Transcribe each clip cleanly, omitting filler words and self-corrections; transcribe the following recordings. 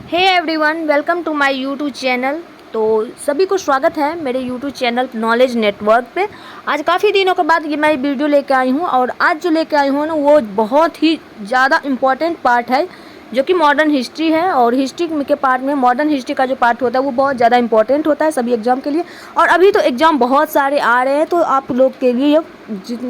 Hey everyone, welcome to my YouTube channel. तो सभी को स्वागत है मेरे यूट्यूब चैनल नॉलेज नेटवर्क पे। आज काफ़ी दिनों के बाद ये मैं वीडियो लेके आई हूँ और आज जो लेके आई हूँ ना वो बहुत ही ज़्यादा इम्पोर्टेंट पार्ट है जो कि मॉडर्न हिस्ट्री है। और हिस्ट्री के पार्ट में मॉडर्न हिस्ट्री का जो पार्ट होता है वो बहुत ज़्यादा इंपॉर्टेंट होता है सभी एग्ज़ाम के लिए। और अभी तो एग्ज़ाम बहुत सारे आ रहे हैं तो आप लोग के लिए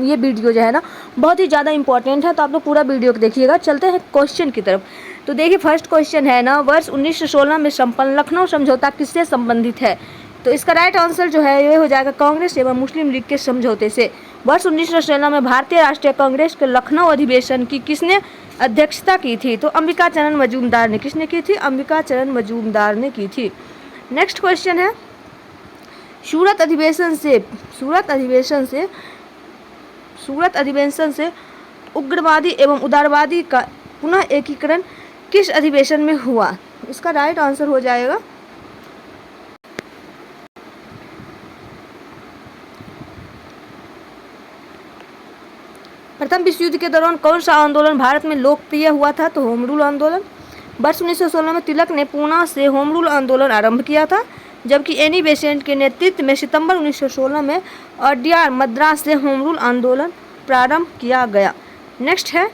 ये वीडियो जो है ना बहुत ही ज़्यादा इंपॉर्टेंट है। तो आप लोग पूरा वीडियो देखिएगा। चलते हैं क्वेश्चन की तरफ। तो देखिए फर्स्ट क्वेश्चन है ना, वर्ष 1916 में संपन्न लखनऊ समझौता किससे संबंधित है? तो इसका राइट आंसर जो है ये हो जाएगा कांग्रेस एवं मुस्लिम लीग के समझौते से। वर्ष 1916 में भारतीय राष्ट्रीय कांग्रेस के लखनऊ अधिवेशन की किसने अध्यक्षता की थी? तो अंबिका चरण मजूमदार ने। किसने की थी? अंबिका चरण मजूमदार ने की थी। नेक्स्ट क्वेश्चन है, सूरत अधिवेशन से उग्रवादी एवं उदारवादी का पुनः एकीकरण किस अधिवेशन में हुआ? इसका राइट आंसर हो जाएगा प्रथम विश्व युद्ध के दौरान कौन सा आंदोलन भारत में लोकप्रिय हुआ था? तो होम रूल आंदोलन। वर्ष 1916 में तिलक ने पूना से होम रूल आंदोलन आरंभ किया था, जबकि एनी बेसेंट के नेतृत्व में सितंबर 1916 में अड्यार मद्रास से होम रूल आंदोलन प्रारंभ किया गया। नेक्स्ट है,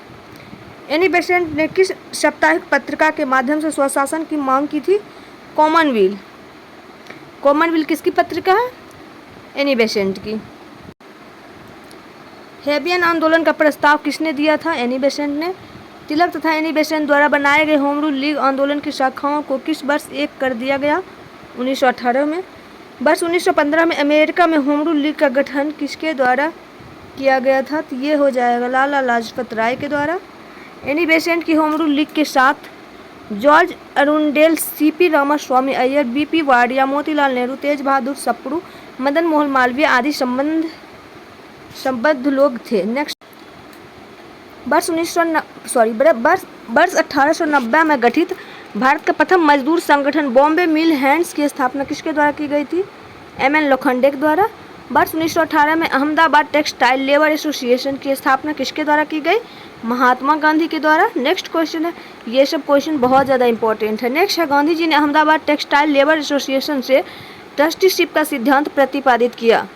एनी बेसेंट ने किस साप्ताहिक पत्रिका के माध्यम से स्वशासन की मांग की थी? कॉमनवेल्थ किसकी पत्रिका है? एनी बेसेंट की। हेबियन आंदोलन का प्रस्ताव किसने दिया था? एनी बेसेंट ने। तिलक तथा एनी बेसेंट द्वारा बनाए गए होम रूल लीग आंदोलन की शाखाओं को किस वर्ष एक कर दिया गया? 1918 में। वर्ष 1915 में अमेरिका में होम रूल लीग का गठन किसके द्वारा किया गया था? तो ये हो जाएगा लाला लाजपत राय के द्वारा। एनी बेसेंट की होम रूल लीग के साथ George Arundale, CP Ramaswamy Iyer, BP Wadia, Motilal Nehru, Tej Bahadur Sapru, Madan Mohan Malaviya आदि संबद्ध लोग थे। नेक्स्ट, वर्ष 1890 में गठित भारत का प्रथम मजदूर संगठन बॉम्बे मिल हैंड्स की स्थापना किसके द्वारा की गई थी? एम.एन. लोखंडे के द्वारा। वर्ष 1918 में अहमदाबाद टेक्सटाइल लेबर एसोसिएशन की स्थापना किसके द्वारा की गई? महात्मा गांधी के द्वारा। नेक्स्ट क्वेश्चन है, ये सब क्वेश्चन बहुत ज़्यादा इंपॉर्टेंट है। नेक्स्ट है, गांधी जी ने अहमदाबाद टेक्सटाइल लेबर एसोसिएशन से ट्रस्टीशिप का सिद्धांत प्रतिपादित किया।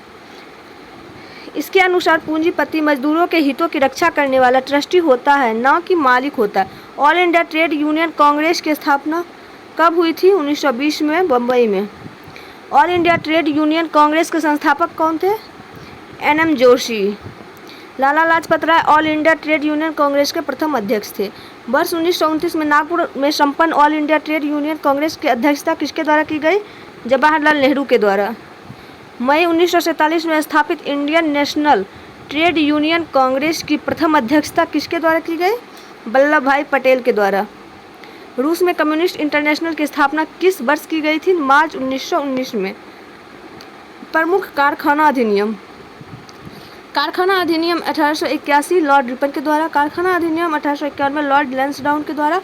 इसके अनुसार पूंजीपति मजदूरों के हितों की रक्षा करने वाला ट्रस्टी होता है, न कि मालिक होता है। All India Trade Union Congress की स्थापना कब हुई थी? 1920 में बम्बई में। All India Trade Union Congress के संस्थापक कौन थे? N M. Joshi. Lala Lajpat Rai All India Trade Union Congress के प्रथम अध्यक्ष थे। वर्ष 1929 में नागपुर में संपन्न all India Trade Union Congress की अध्यक्षता किसके द्वारा की गई? जवाहरलाल नेहरू के द्वारा। मई 1947 में स्थापित Indian national trade Union Congress की प्रथम अध्यक्षता किसके द्वारा की गई? वल्लभ भाई पटेल के द्वारा। रूस में कम्युनिस्ट इंटरनेशनल की स्थापना किस वर्ष की गई थी? मार्च 1919 में। प्रमुख कारखाना अधिनियम 1881 लॉर्ड रिपन के द्वारा। कारखाना अधिनियम 1891 लॉर्ड लैंसडाउन के द्वारा।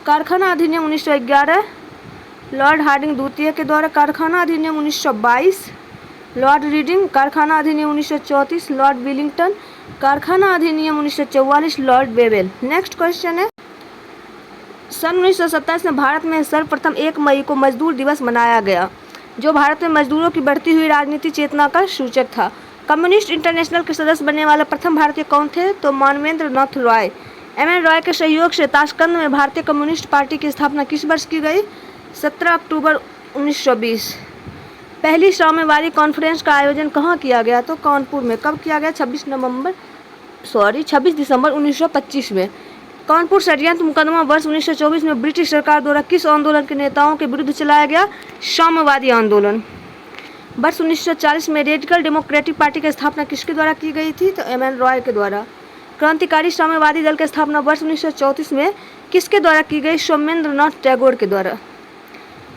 कारखाना अधिनियम 1911 लॉर्ड हार्डिंग द्वितीय के द्वारा। कारखाना अधिनियम 1922 लॉर्ड रीडिंग। कारखाना अधिनियम 1934 लॉर्ड विलिंगटन। कारखाना अधिनियम 1944 लॉर्ड बेवेल। नेक्स्ट क्वेश्चन है, सन 1927 में भारत में सर्वप्रथम 1 मई को मजदूर दिवस मनाया गया, जो भारत में मजदूरों की बढ़ती हुई राजनीतिक चेतना का सूचक था। कम्युनिस्ट इंटरनेशनल के सदस्य बनने वाले प्रथम भारतीय कौन थे? तो मानवेंद्र नाथ रॉय। एम.एन. रॉय के सहयोग से ताशकंद में भारतीय कम्युनिस्ट पार्टी की स्थापना किस वर्ष की गई? 17 अक्टूबर 1920। पहली साम्यवादी कॉन्फ्रेंस का आयोजन कहाँ किया गया? तो कानपुर में। कब किया गया? 26 दिसंबर 1925 में। कानपुर षड्यंत्र मुकदमा वर्ष 1924 में ब्रिटिश सरकार द्वारा किस आंदोलन के नेताओं के विरुद्ध चलाया गया? साम्यवादी आंदोलन। वर्ष 1940 में रेडिकल डेमोक्रेटिक पार्टी की स्थापना किसके द्वारा की गई थी? तो एम.एन. रॉय के द्वारा। क्रांतिकारी साम्यवादी दल की स्थापना वर्ष 1934 में किसके द्वारा की गई? सोमेंद्र नाथ टैगोर के द्वारा।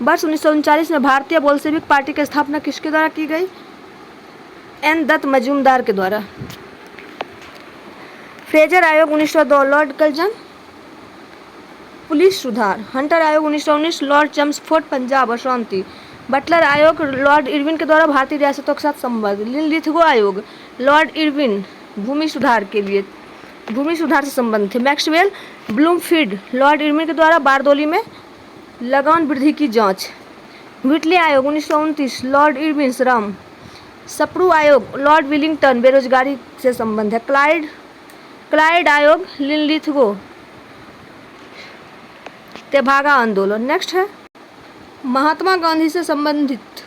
वर्ष 1939 में भारतीय बोल्शेविक पार्टी की स्थापना किसके द्वारा की गई? एन. दत्त मजूमदार के द्वारा। फ्रेजर आयोग 1902 लॉर्ड कर्जन। पुलिस सुधार। हंटर आयोग 1919 लॉर्ड चम्सफोर्ड पंजाब अशांति। बटलर आयोग लॉर्ड इरविन के द्वारा भारतीय रियासतों के साथ संबंध। लिथगो आयोग लॉर्ड इरविन भूमि सुधार से संबंध थे। मैक्सवेल ब्लूमफील्ड लॉर्ड इरविन के द्वारा बारदोली में लगान वृद्धि की जांच। व्हिटली आयोग 1929 लॉर्ड इरविन राम। सप्रू आयोग लॉर्ड विलिंगटन बेरोजगारी से संबंध है। क्लाइड आयोग लिनलिथगो तेभागा आंदोलन। नेक्स्ट है महात्मा गांधी से संबंधित।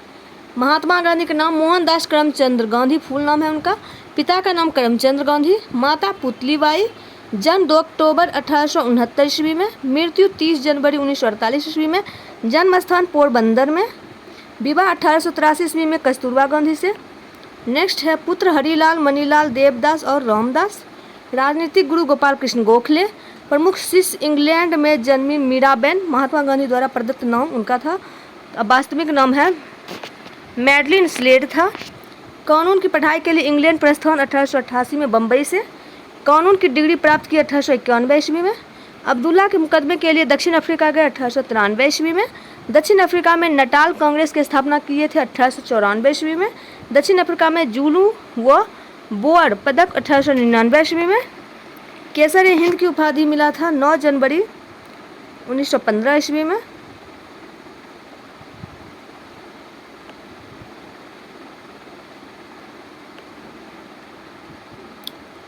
महात्मा गांधी का नाम मोहनदास करमचंद गांधी फुल नाम है उनका। पिता का नाम करमचंद गांधी, माता पुतलीबाई। जन्म 2 अक्टूबर 1869 ईस्वी में, मृत्यु 30 जनवरी 1948 ईस्वी में। जन्म स्थान पोरबंदर में। विवाह 1883 ईस्वी में कस्तूरबा गांधी से। नेक्स्ट है पुत्र हरिलाल, मणिलाल, देवदास और रामदास। राजनीतिक गुरु गोपाल कृष्ण गोखले। प्रमुख शिष्य इंग्लैंड में जन्मी मीराबेन। महात्मा गांधी द्वारा प्रदत्त नाम उनका था, अब वास्तविक नाम है मैडलिन स्लेड था। कानून की पढ़ाई के लिए इंग्लैंड प्रस्थान 1888 में बम्बई से। कानून की डिग्री प्राप्त की 1891 ईस्वी में। अब्दुल्ला के मुकदमे के लिए दक्षिण अफ्रीका गए 1893 ईस्वी में। दक्षिण अफ्रीका में नटाल कांग्रेस की स्थापना किए थे 1894 ईस्वी में। दक्षिण अफ्रीका में जूलू व बोअर पदक 1899 ईस्वी में। केसर हिंद की उपाधि मिला था 9 जनवरी 1915 ईस्वी में।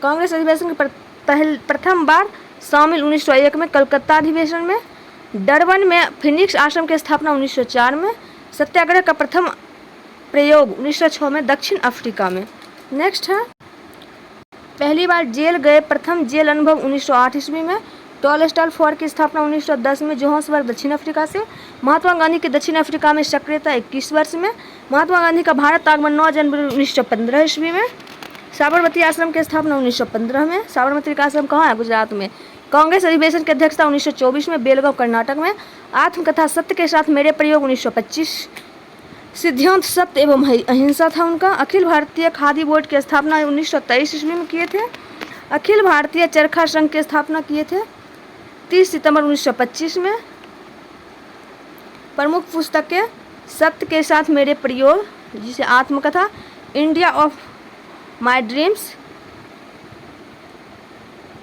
कांग्रेस अधिवेशन के प्रथम बार शामिल 1901 में कलकत्ता अधिवेशन में। डरबन में फिनिक्स आश्रम की स्थापना 1904 में। सत्याग्रह का प्रथम प्रयोग 1906 में दक्षिण अफ्रीका में। नेक्स्ट है पहली बार जेल गए, प्रथम जेल अनुभव 1908 ईस्वी में। टॉलस्टॉय फोर की स्थापना 1910 में जोहान्सबर्ग दक्षिण अफ्रीका से। महात्मा गांधी की दक्षिण अफ्रीका में सक्रियता 21 वर्ष में। महात्मा गांधी का भारत आगमन 9 जनवरी 1915 ईस्वी में। साबरमती आश्रम की स्थापना 1915 में। साबरमती का आश्रम कहाँ है? गुजरात में। कांग्रेस अधिवेशन की अध्यक्षता 1924 में बेलगांव कर्नाटक में। आत्मकथा सत्य के साथ मेरे प्रयोग 1925। सिद्धांत सत्य एवं अहिंसा था उनका। अखिल भारतीय खादी बोर्ड की स्थापना 1923 ईस्वी में किए थे। अखिल भारतीय चरखा संघ की स्थापना किए थे 30 सितंबर 1925 में। प्रमुख पुस्तकें सत्य के साथ मेरे प्रयोग, जिसे आत्मकथा, इंडिया ऑफ माय ड्रीम्स,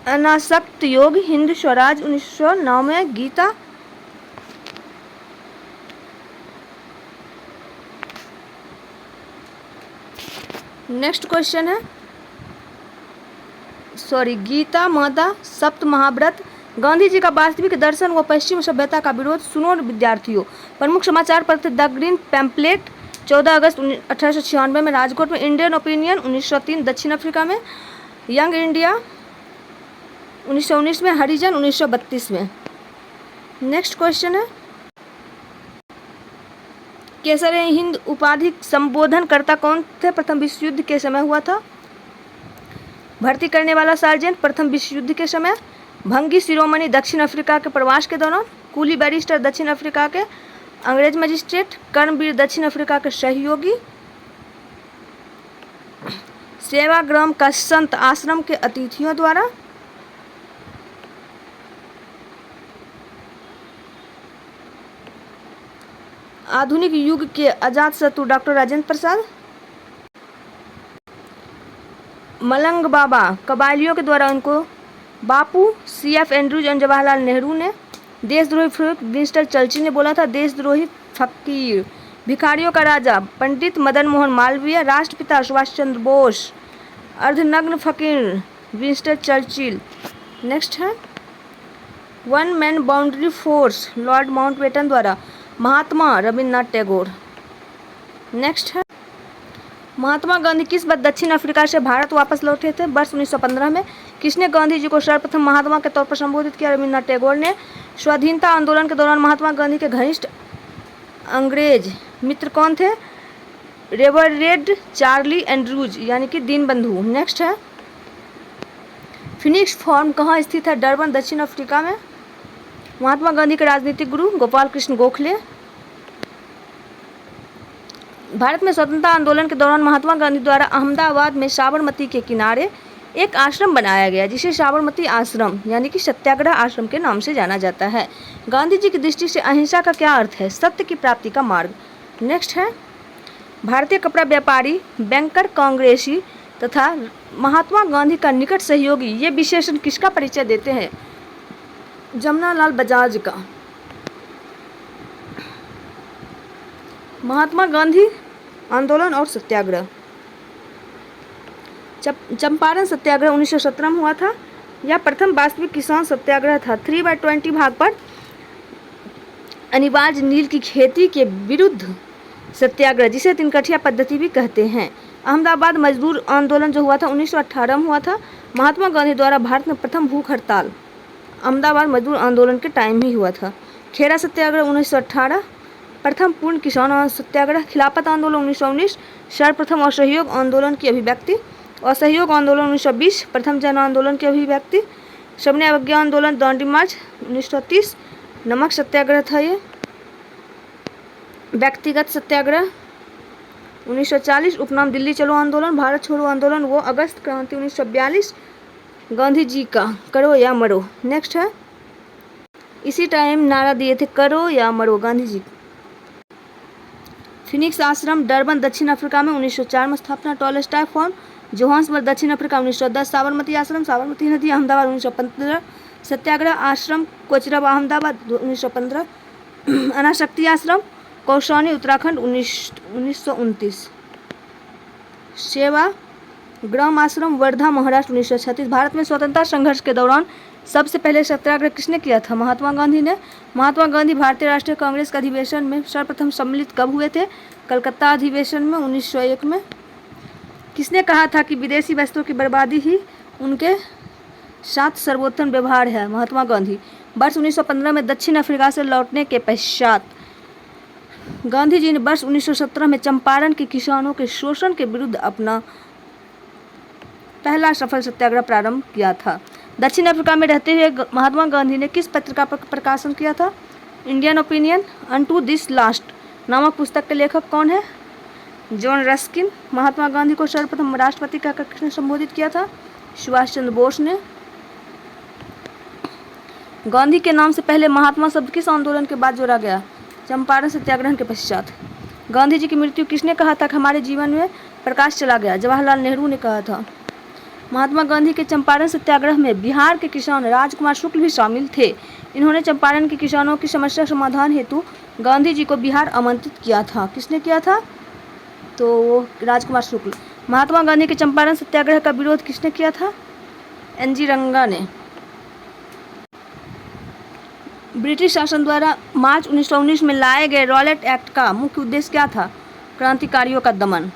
अनासक्त योग, हिंद स्वराज 1909 में, गीता। नेक्स्ट क्वेश्चन है गीता माता, सप्त महाव्रत। गांधी जी का वास्तविक दर्शन व पश्चिम सभ्यता का विरोध। सुनो विद्यार्थियों। प्रमुख समाचार पत्र द ग्रीन पैम्पलेट 14 अगस्त 1896 में राजकोट में। इंडियन ओपिनियन 1903 दक्षिण अफ्रीका में। यंग इंडिया 1919 में। हरिजन 1932 में। नेक्स्ट क्वेश्चन है केसर हिंद उपाधि संबोधन करता कौन थे? प्रथम विश्व युद्ध के समय हुआ था। भर्ती करने वाला सार्जेंट प्रथम विश्व युद्ध के समय। भंगी शिरोमणि दक्षिण अफ्रीका के प्रवास के दौरान। कूली बैरिस्टर दक्षिण अफ्रीका के। अंग्रेज मजिस्ट्रेट। कर्मवीर दक्षिण अफ्रीका के सहयोगी। सेवाग्राम का संत आश्रम के अतिथियों द्वारा। आधुनिक युग के अजातशत्रु डॉक्टर राजेंद्र प्रसाद। मलंग बाबा कबायलियों के द्वारा उनको बापू। CF एंड्रूज और जवाहरलाल नेहरू ने। देशद्रोही फकीर विंस्टन चर्चिल ने बोला था देशद्रोही फकीर। भिखारियों का राजा पंडित मदन मोहन मालवीय। राष्ट्रपिता सुभाष चंद्र बोस। अर्धनग्न फकीर विंस्टन चर्चिल। नेक्स्ट है one man boundary force Lord Mountbatten द्वारा। महात्मा रविन्द्रनाथ टैगोर। नेक्स्ट है महात्मा गांधी किस बार दक्षिण अफ्रीका से भारत वापस लौटे थे? वर्ष 1915 में। किसने गांधी जी को सर्वप्रथम महात्मा के तौर पर संबोधित किया? रविन्द्रनाथ टैगोर ने। स्वाधीनता आंदोलन के दौरान महात्मा गांधी के घनिष्ठ अंग्रेज मित्र कौन थे? रेवरेंड चार्ली एंड्रूज यानी कि दीनबंधु। नेक्स्ट है फिनिक्स फार्म कहाँ स्थित है? डरबन दक्षिण अफ्रीका में। महात्मा गांधी के राजनीतिक गुरु गोपाल कृष्ण गोखले। भारत में स्वतंत्रता आंदोलन के दौरान महात्मा गांधी द्वारा अहमदाबाद में साबरमती के किनारे एक आश्रम बनाया गया जिसे साबरमती आश्रम यानी कि सत्याग्रह आश्रम के नाम से जाना जाता है। गांधी जी की दृष्टि से अहिंसा का क्या अर्थ है? सत्य की प्राप्ति का मार्ग। नेक्स्ट है भारतीय कपड़ा व्यापारी, बैंकर, कांग्रेसी तथा महात्मा गांधी का निकट सहयोगी ये विशेषण किसका परिचय देते हैं? जमनालाल बजाज का। महात्मा गांधी आंदोलन और सत्याग्रह। चंपारण सत्याग्रह 1917 में हुआ था। यह प्रथम वास्तविक किसान सत्याग्रह था। 3/20 भाग पर अनिवार्य नील की खेती के विरुद्ध सत्याग्रह, जिसे तिनकठिया पद्धति भी कहते हैं। अहमदाबाद मजदूर आंदोलन जो हुआ था 1918 में हुआ था। महात्मा गांधी द्वारा भारत में प्रथम भूख हड़ताल अहमदाबाद मजदूर आंदोलन के टाइम ही हुआ था। खेड़ा सत्याग्रह 1918, प्रथम पूर्ण किसान सत्याग्रह। खिलाफत आंदोलन 1919, सर्वप्रथम असहयोग आंदोलन की अभिव्यक्ति। असहयोग आंदोलन 1920, प्रथम जन आंदोलन की अभिव्यक्ति। सबने अवज्ञा आंदोलन, दांडी मार्च 1930, नमक सत्याग्रह था ये। व्यक्तिगत सत्याग्रह 1940, उपनाम दिल्ली चलो आंदोलन। भारत छोड़ो आंदोलन वो अगस्त क्रांति 1942, गांधी जी का करो या मरो। नेक्स्ट है, इसी टाइम नारा दिए थे करो या मरो गांधी जी। फिनिक्स आश्रम डरबन दक्षिण अफ्रीका में 1904 में स्थापना। टॉलस्टॉय फार्म जोहान्सबर्ग दक्षिण अफ्रीका 1910। साबरमती आश्रम साबरमती नदी अहमदाबाद 1915। सत्याग्रह आश्रम कोचरब अहमदाबाद 1915। अनाशक्ति आश्रम कौशानी उत्तराखंड 1929। सेवा ग्राम आश्रम वर्धा महाराष्ट्र 1936। भारत में स्वतंत्रता संघर्ष के दौरान सबसे पहले सत्याग्रह किसने किया था? महात्मा गांधी ने। महात्मा गांधी भारतीय राष्ट्रीय कांग्रेस के अधिवेशन में सर्वप्रथम सम्मिलित कब हुए थे? कलकत्ता अधिवेशन में 1901 में। किसने कहा था कि विदेशी वस्तुओं की बर्बादी ही उनके साथ सर्वोत्तम व्यवहार है? महात्मा गांधी। वर्ष 1915 में दक्षिण अफ्रीका से लौटने के पश्चात गांधी जी ने वर्ष 1917 में चंपारण के किसानों के शोषण के विरुद्ध अपना पहला सफल सत्याग्रह प्रारंभ किया था। दक्षिण अफ्रीका में रहते हुए महात्मा गांधी ने किस पत्रिका पर प्रकाशन किया था? Indian opinion. Unto this last नामक पुस्तक के लेखक कौन है? John Ruskin. महात्मा गांधी को सर्वप्रथम राष्ट्रपति कहकर किसने संबोधित किया था? सुभाष चंद्र बोस ने। गांधी के नाम से पहले महात्मा शब्द किस आंदोलन के बाद जोड़ा गया? चंपारण सत्याग्रह के पश्चात। गांधी जी की मृत्यु किसने कहा था कि हमारे जीवन में प्रकाश चला गया? जवाहरलाल नेहरू ने कहा था। महात्मा गांधी के चंपारण सत्याग्रह में बिहार के किसान राजकुमार शुक्ल भी शामिल थे। इन्होंने चंपारण के किसानों की समस्या समाधान हेतु गांधी जी को बिहार आमंत्रित किया था। किसने किया था? तो राजकुमार शुक्ल। महात्मा गांधी के चंपारण सत्याग्रह का विरोध किसने किया था? एनजी रंगा ने। ब्रिटिश शासन द्वारा मार्च 1919 में लाए गए रॉलेट एक्ट का मुख्य उद्देश्य क्या था? क्रांतिकारियों का दमन।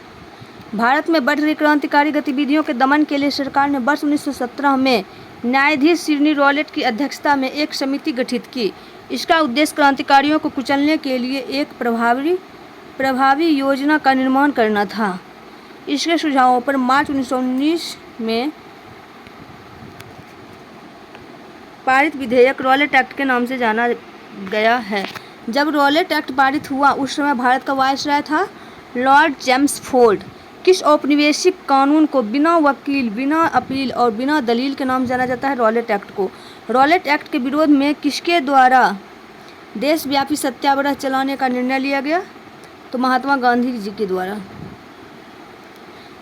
भारत में बढ़ रही क्रांतिकारी गतिविधियों के दमन के लिए सरकार ने वर्ष 1917 में न्यायाधीश सिडनी रॉलेट की अध्यक्षता में एक समिति गठित की। इसका उद्देश्य क्रांतिकारियों को कुचलने के लिए एक प्रभावी योजना का निर्माण करना था। इसके सुझावों पर मार्च 1919 में पारित विधेयक रॉलेट एक्ट के नाम से जाना गया है। जब रॉलेट एक्ट पारित हुआ उस समय भारत का वायसराय था लॉर्ड चेम्सफोर्ड। किस औपनिवेशिक कानून को बिना वकील, बिना अपील और बिना दलील के नाम जाना जाता है? रॉलेट एक्ट को। रॉलेट एक्ट के विरोध में किसके द्वारा देशव्यापी सत्याग्रह चलाने का निर्णय लिया गया? तो महात्मा गांधी जी के द्वारा।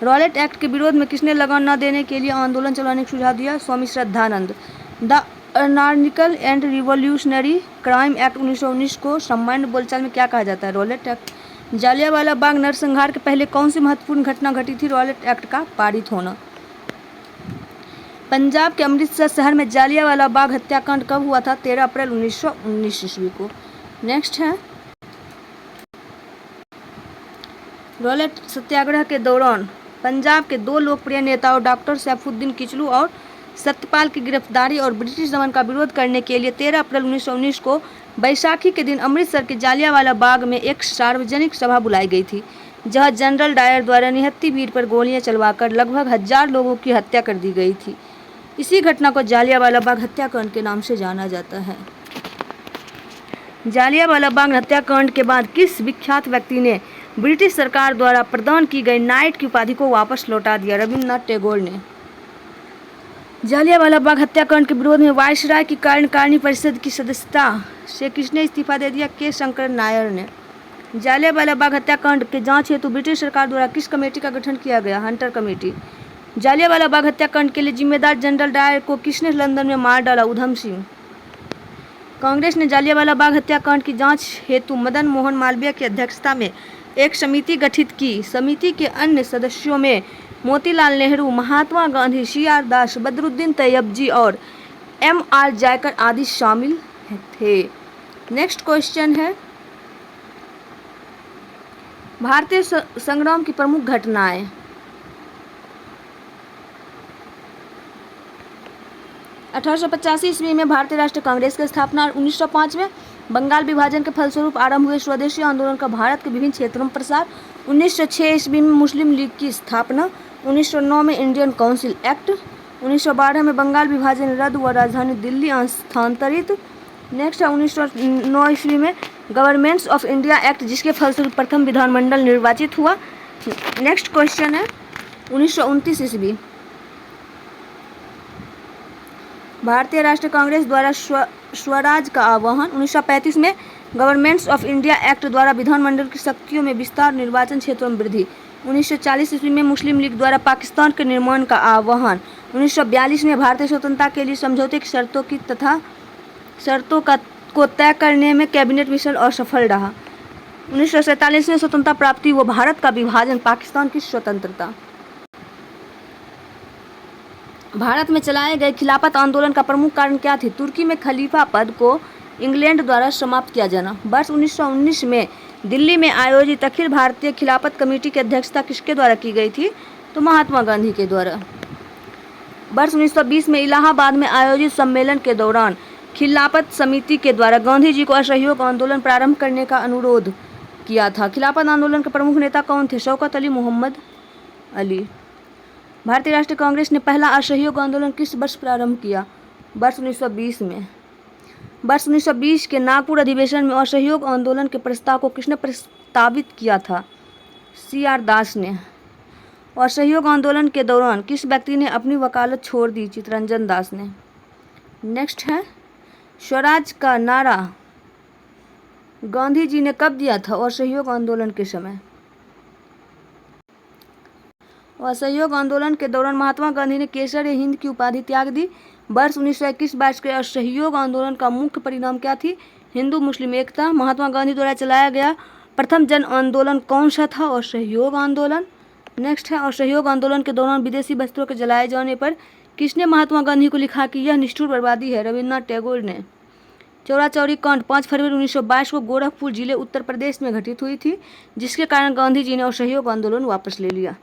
रॉलेट एक्ट के विरोध में किसने लगान न देने के लिए आंदोलन चलाने का सुझाव दिया? Swami Shraddhanand. The Anarchical and Revolutionary Crime Act 1919 को सामान्य बोलचाल में क्या कहा जाता है? Rowlatt act. जालियांवाला बाग नरसंहार के पहले कौन सी महत्वपूर्ण घटना घटी थी? रॉलेट एक्ट का पारित होना। पंजाब के अमृतसर शहर में जालियांवाला बाग हत्याकांड कब हुआ था? 13 अप्रैल 1919 ईस्वी को। नेक्स्ट है, रॉलेट सत्याग्रह के दौरान पंजाब के दो लोकप्रिय नेताओं डॉक्टर सैफुद्दीन किचलू और सत्यपाल की गिरफ्तारी और ब्रिटिश दमन का विरोध करने के लिए 13 अप्रैल 1919 को बैसाखी के दिन अमृतसर के जालियांवाला बाग में एक सार्वजनिक सभा बुलाई गई थी, जहां जनरल डायर द्वारा निहत्थी भीड़ पर गोलियां चलवाकर लगभग 1000 लोगों की हत्या कर दी गई थी। इसी घटना को जालियांवाला बाग हत्याकांड के नाम से जाना जाता है। जालियांवाला बाग हत्याकांड के बाद किस विख्यात व्यक्ति ने ब्रिटिश सरकार द्वारा प्रदान की गई नाइट की उपाधि को वापस लौटा दिया? रविन्द्रनाथ टैगोर ने। जालियांवाला बाग हत्याकांड के विरोध में वायसराय की कार्यकारिणी परिषद की सदस्यता से किसने इस्तीफा दे दिया? के शंकर नायर ने। जालियांवाला बाग हत्याकांड के जांच हेतु ब्रिटिश सरकार द्वारा किस कमेटी का गठन किया गया? Hunter committee. जालियांवाला बाग हत्याकांड के लिए जिम्मेदार जनरल डायर को किसने लंदन में मार डाला? उधम सिंह। कांग्रेस ने जालियांवाला बाग हत्याकांड की जांच हेतु मदन मोहन मालवीय की अध्यक्षता में एक समिति गठित की। समिति के अन्य सदस्यों में मोतीलाल नेहरू, महात्मा गांधी, CR दास, बदरुद्दीन तैयबजी और MR जयकर आदि शामिल थे। नेक्स्ट क्वेश्चन है, भारतीय संग्राम की प्रमुख घटनाएं। 1885 ईस्वी में भारतीय राष्ट्रीय कांग्रेस की स्थापना और 1905 में बंगाल विभाजन के फलस्वरूप आरंभ हुए स्वदेशी आंदोलन का भारत के विभिन्न क्षेत्रों में प्रसार। 1906 ईस्वी में मुस्लिम लीग की स्थापना। 1909 में इंडियन काउंसिल एक्ट। 1912 में बंगाल विभाजन रद्द व राजधानी दिल्ली स्थानांतरित। नेक्स्ट है 1909 ईस्वी में गवर्नमेंट्स ऑफ इंडिया एक्ट, जिसके फलस्वरूप प्रथम विधानमंडल निर्वाचित हुआ। नेक्स्ट क्वेश्चन है 1929 ईस्वी, भारतीय राष्ट्रीय कांग्रेस द्वारा स्वराज का आह्वान। 1935 में गवर्नमेंट्स ऑफ इंडिया एक्ट द्वारा विधानमंडल की शक्तियों में विस्तार, निर्वाचन क्षेत्रों में वृद्धि। 1940 ईस्वी में मुस्लिम लीग द्वारा पाकिस्तान के निर्माण का आह्वान। 1942 में भारतीय स्वतंत्रता के लिए समझौते की शर्तों को तय करने में कैबिनेट मिशन असफल रहा। 1947 में स्वतंत्रता प्राप्ति व भारत का विभाजन, पाकिस्तान की स्वतंत्रता। भारत में चलाए गए खिलाफत आंदोलन का प्रमुख कारण क्या थी? तुर्की में खलीफा पद को इंग्लैंड द्वारा समाप्त किया जाना। वर्ष 1919 में दिल्ली में आयोजित अखिल भारतीय खिलाफत कमेटी की अध्यक्षता किसके द्वारा की गई थी? तो महात्मा गांधी के द्वारा। वर्ष 1920 में इलाहाबाद में आयोजित सम्मेलन के दौरान खिलाफत समिति के द्वारा गांधी जी को असहयोग आंदोलन प्रारंभ करने का अनुरोध किया था। खिलाफत आंदोलन के प्रमुख नेता कौन थे? शौकत अली, मोहम्मद अली। भारतीय राष्ट्रीय कांग्रेस ने पहला असहयोग आंदोलन किस वर्ष प्रारंभ किया? वर्ष 1920 में। वर्ष 1920 के नागपुर अधिवेशन में असहयोग आंदोलन के प्रस्ताव को किसने प्रस्तावित किया था? CR दास ने। असहयोग आंदोलन के दौरान किस व्यक्ति ने अपनी वकालत छोड़ दी? चित्तरंजन दास ने। नेक्स्ट है, स्वराज का नारा गांधी जी ने कब दिया था? असहयोग आंदोलन के समय। असहयोग आंदोलन के दौरान महात्मा गांधी ने केसर हिंद की उपाधि त्याग दी। वर्ष 1921-22 के असहयोग आंदोलन का मुख्य परिणाम क्या थी? हिंदू मुस्लिम एकता। महात्मा गांधी द्वारा चलाया गया प्रथम जन आंदोलन कौन सा था? असहयोग आंदोलन। नेक्स्ट है, असहयोग आंदोलन के दौरान विदेशी वस्त्रों के जलाए जाने पर किसने महात्मा गांधी को लिखा कि यह निष्ठुर बर्बादी है? रविन्द्रनाथ टैगोर ने। चौरा चौरी कांड 5 फरवरी 1922 को गोरखपुर जिले उत्तर प्रदेश में घटित हुई थी, जिसके कारण गांधी जी ने असहयोग आंदोलन वापस ले लिया।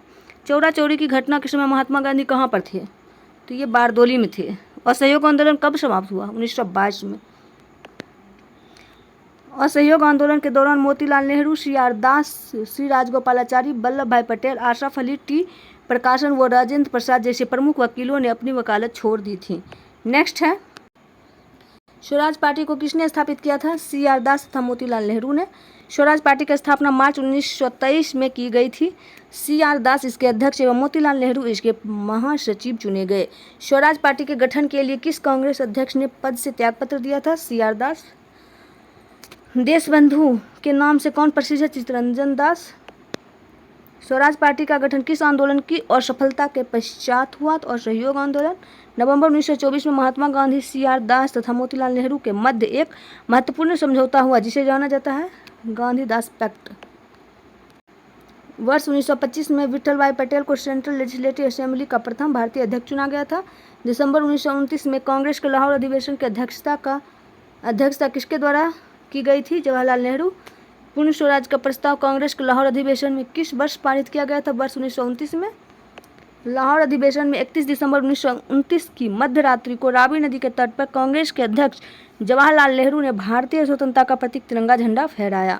चौरा चौरी की घटना के समय महात्मा गांधी कहाँ पर थे? तो ये बारदोली में थे। असहयोग आंदोलन कब समाप्त हुआ? 1922 में। असहयोग आंदोलन के दौरान मोतीलाल नेहरू, CR दास, श्री राजगोपालाचारी, वल्लभ भाई पटेल, आशरफ अली, T प्रकाशन व राजेंद्र प्रसाद जैसे प्रमुख वकीलों ने अपनी वकालत छोड़ दी थी। नेक्स्ट है, स्वराज पार्टी को किसने स्थापित किया था? CR दास तथा मोतीलाल नेहरू ने। स्वराज पार्टी की स्थापना मार्च 1923 में की गई थी। CR दास इसके अध्यक्ष एवं मोतीलाल नेहरू इसके महासचिव चुने गए। स्वराज पार्टी के गठन के लिए किस कांग्रेस अध्यक्ष ने पद से त्यागपत्र दिया था? CR दास। देशबंधु के नाम से कौन प्रसिद्ध है? चित्तरंजन दास। स्वराज पार्टी का गठन किस आंदोलन की असफलता के पश्चात हुआ? तो असहयोग आंदोलन। नवंबर 1924 में महात्मा गांधी, CR दास तथा मोतीलाल नेहरू के मध्य एक महत्वपूर्ण समझौता हुआ, जिसे जाना जाता है गांधी-दास पैक्ट। वर्ष 1925 में विठल भाई पटेल को सेंट्रल लेजिस्लेटिव असेंबली का प्रथम भारतीय अध्यक्ष चुना गया था। दिसंबर 1929 में कांग्रेस के लाहौर अधिवेशन की अध्यक्षता किसके द्वारा की गई थी? जवाहरलाल नेहरू। पूर्ण स्वराज का प्रस्ताव कांग्रेस के लाहौर अधिवेशन में किस वर्ष पारित किया गया था? वर्ष 1929 में। लाहौर अधिवेशन में 31 दिसंबर 1929 की मध्य रात्रि को रावी नदी के तट पर कांग्रेस के अध्यक्ष जवाहरलाल नेहरू ने भारतीय स्वतंत्रता का प्रतीक तिरंगा झंडा फहराया।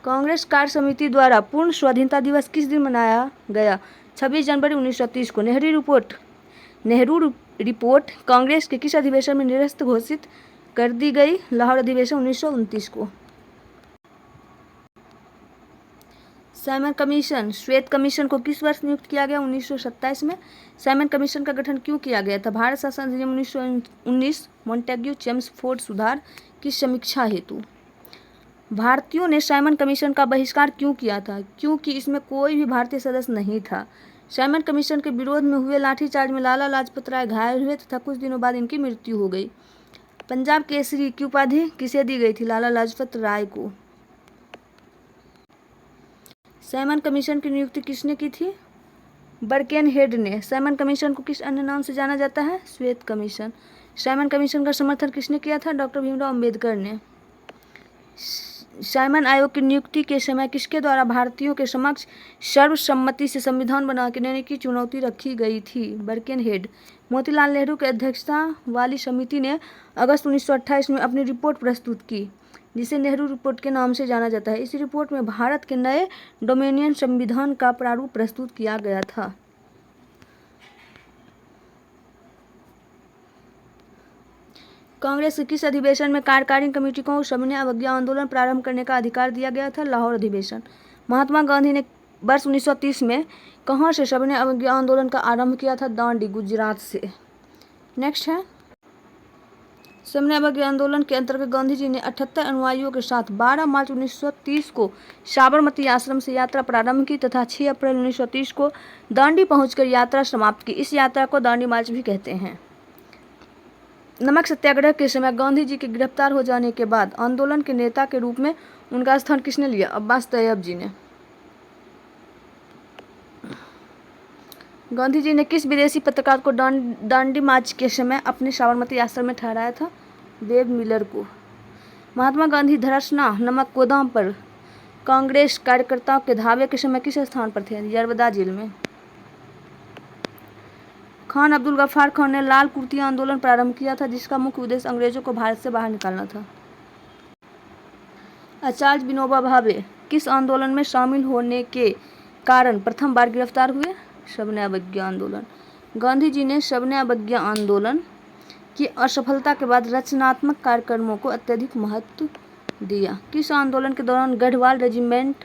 कांग्रेस कार्य समिति द्वारा पूर्ण स्वाधीनता दिवस किस दिन मनाया गया? 26 जनवरी 1930 को। नेहरू रिपोर्ट कांग्रेस के किस अधिवेशन में निरस्त घोषित कर दी गई? लाहौर अधिवेशन 1929 को। साइमन कमीशन, श्वेत कमीशन को किस वर्ष नियुक्त किया गया? 1927 में। साइमन कमीशन का गठन क्यों किया गया था? भारत शासन अधिनियम 1919, मॉन्टेग्यू चेम्सफोर्ड सुधार की समीक्षा हेतु। भारतीयों ने साइमन कमीशन का बहिष्कार क्यों किया था? क्योंकि इसमें कोई भी भारतीय सदस्य नहीं था। साइमन कमीशन के विरोध में हुए लाठीचार्ज में लाला लाजपत राय घायल हुए तथा कुछ दिनों बाद इनकी मृत्यु हो गई। पंजाब केसरी की उपाधि किसे दी गई थी? लाला लाजपत राय को। साइमन कमीशन की नियुक्ति किसने की थी? बर्केनहेड ने। साइमन कमीशन को किस अन्य नाम से जाना जाता है? श्वेत कमीशन। साइमन कमीशन का समर्थन किसने किया था? डॉक्टर भीमराव अंबेडकर ने। साइमन आयोग की नियुक्ति के समय किसके द्वारा भारतीयों के समक्ष सर्वसम्मति से संविधान बना के देने की चुनौती रखी गई थी? बर्केनहेड। मोतीलाल नेहरू की अध्यक्षता वाली समिति ने अगस्त 1928 में अपनी रिपोर्ट प्रस्तुत की, जिसे नेहरू रिपोर्ट के नाम से जाना जाता है। इस रिपोर्ट में भारत के नए डोमिनियन संविधान का प्रारूप प्रस्तुत किया गया था। कांग्रेस के किस अधिवेशन में कार्यकारिणी कमेटी को सविनय अवज्ञा आंदोलन प्रारंभ करने का अधिकार दिया गया था? लाहौर अधिवेशन। महात्मा गांधी ने वर्ष 1930 में कहाँ से सविनय अवज्ञा आंदोलन का आरंभ किया था? दांडी, गुजरात से। नेक्स्ट है, सविनय अवज्ञा आंदोलन के अंतर्गत गांधी जी ने 78 अनुयायियों के साथ 12 मार्च 1930 को साबरमती आश्रम से यात्रा प्रारंभ की तथा 6 अप्रैल 1930 को दांडी पहुंचकर यात्रा समाप्त की। इस यात्रा को दांडी मार्च भी कहते हैं। नमक सत्याग्रह के समय गांधी जी के गिरफ्तार हो जाने के बाद आंदोलन के नेता के रूप में उनका स्थान किसने लिया? अब्बास तैयब जी ने। गांधी जी ने किस विदेशी पत्रकार को दांडी मार्च के समय अपने साबरमती आश्रम में ठहराया था? वेब मिलर को। महात्मा गांधी धरासना नमक गोदाम पर कांग्रेस कार्यकर्ताओं के धावे के समय किस स्थान पर थे? यरवदा जेल में। खान अब्दुल गफ्फार खान ने लाल कुर्ती आंदोलन प्रारंभ किया था, जिसका मुख्य उद्देश्य अंग्रेजों को भारत से बाहर निकालना था। आचार्य विनोबा भावे किस आंदोलन में शामिल होने के कारण प्रथम बार गिरफ्तार हुए? सविनय अवज्ञा आंदोलन। गांधी जी ने सविनय अवज्ञा आंदोलन की असफलता के बाद रचनात्मक कार्यक्रमों को अत्यधिक महत्व दिया। किस आंदोलन के दौरान गढ़वाल रेजिमेंट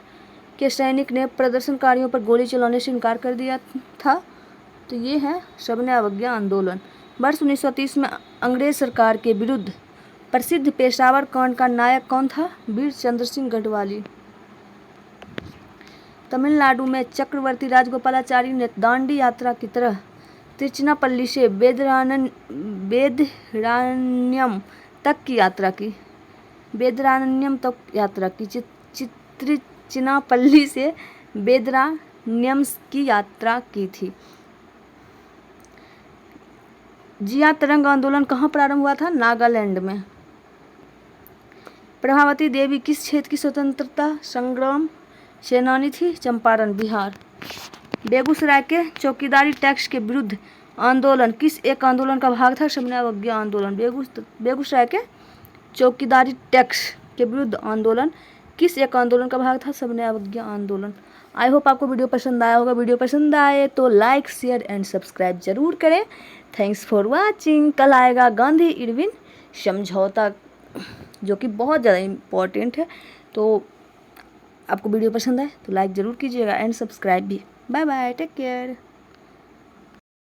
के सैनिक ने प्रदर्शनकारियों पर गोली चलाने से इनकार कर दिया था? तो ये है सविनय अवज्ञा आंदोलन। वर्ष 1930 में अंग्रेज सरकार के विरुद्ध प्रसिद्ध पेशावर कांड का नायक कौन था? वीर चंद्र सिंह गढ़वाली। तमिलनाडु में चक्रवर्ती राजगोपालाचारी ने दांडी यात्रा की तरह तिरुचिरापल्ली से वेदरान्यम तक की यात्रा की। तिरुचिरापल्ली से वेदरान्यम की यात्रा की थी। जिया तरंग आंदोलन कहाँ प्रारंभ हुआ था? नागालैंड में। प्रभावती देवी किस क्षेत्र की स्वतंत्रता संग्राम सेनानी थी? चंपारण, बिहार। बेगूसराय के चौकीदारी टैक्स के विरुद्ध आंदोलन किस एक आंदोलन का भाग था? सविनय अवज्ञा आंदोलन। बेगूसराय के चौकीदारी टैक्स के विरुद्ध आंदोलन किस एक आंदोलन का भाग था? सविनय अवज्ञा आंदोलन। आई होप आपको वीडियो पसंद आया होगा। वीडियो पसंद आए तो लाइक, शेयर एंड सब्सक्राइब जरूर करें। Thanks for watching. कल आएगा गांधी इरविन समझौता, जो कि बहुत ज़्यादा इम्पोर्टेंट है। तो आपको वीडियो पसंद आए तो लाइक ज़रूर कीजिएगा एंड सब्सक्राइब भी। Bye bye, take care.